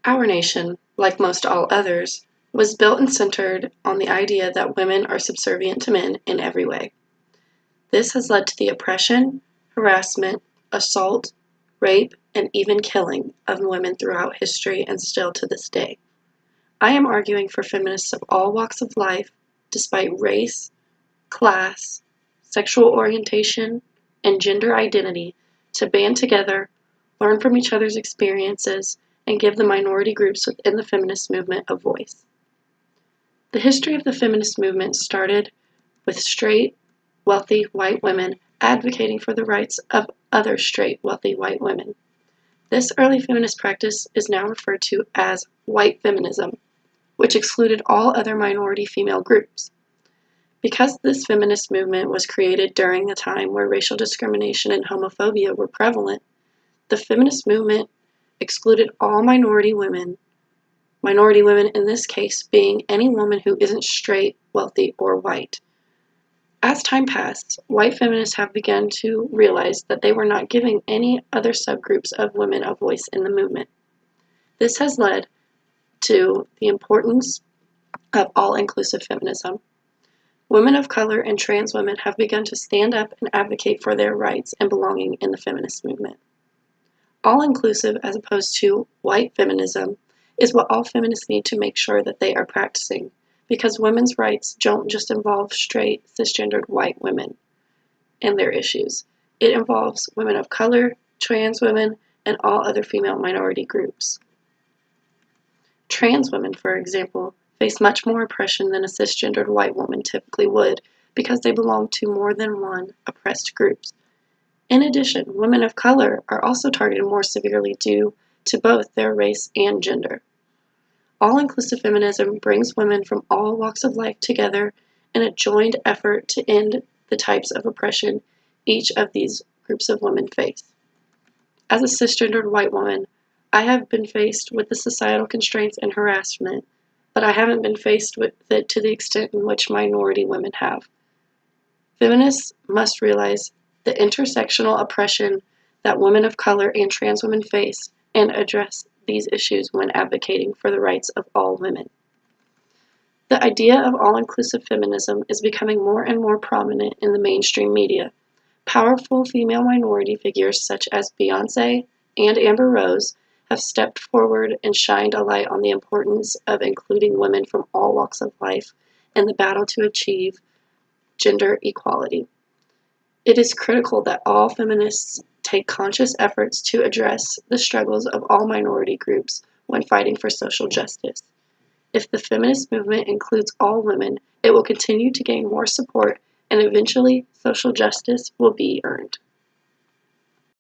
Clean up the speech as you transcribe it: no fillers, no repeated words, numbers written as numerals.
Our nation, like most all others, was built and centered on the idea that women are subservient to men in every way. This has led to the oppression, harassment, assault, rape, and even killing of women throughout history and still to this day. I am arguing for feminists of all walks of life, despite race, class, sexual orientation, and gender identity, to band together, learn from each other's experiences, and give the minority groups within the feminist movement a voice. The history of the feminist movement started with straight, wealthy white women advocating for the rights of other straight, wealthy white women. This early feminist practice is now referred to as white feminism, which excluded all other minority female groups. Because this feminist movement was created during a time where racial discrimination and homophobia were prevalent, the feminist movement excluded all minority women in this case being any woman who isn't straight, wealthy, or white. As time passed, white feminists have begun to realize that they were not giving any other subgroups of women a voice in the movement. This has led to the importance of all-inclusive feminism. Women of color and trans women have begun to stand up and advocate for their rights and belonging in the feminist movement. All-inclusive, as opposed to white feminism, is what all feminists need to make sure that they are practicing, because women's rights don't just involve straight, cisgendered white women and their issues. It involves women of color, trans women, and all other female minority groups. Trans women, for example, face much more oppression than a cisgendered white woman typically would because they belong to more than one oppressed groups. In addition, women of color are also targeted more severely due to both their race and gender. All-inclusive feminism brings women from all walks of life together in a joined effort to end the types of oppression each of these groups of women face. As a cisgendered white woman, I have been faced with the societal constraints and harassment, but I haven't been faced with it to the extent in which minority women have. Feminists must realize the intersectional oppression that women of color and trans women face and address these issues when advocating for the rights of all women. The idea of all-inclusive feminism is becoming more and more prominent in the mainstream media. Powerful female minority figures such as Beyoncé and Amber Rose have stepped forward and shined a light on the importance of including women from all walks of life in the battle to achieve gender equality. It is critical that all feminists take conscious efforts to address the struggles of all minority groups when fighting for social justice. If the feminist movement includes all women, it will continue to gain more support and eventually social justice will be earned.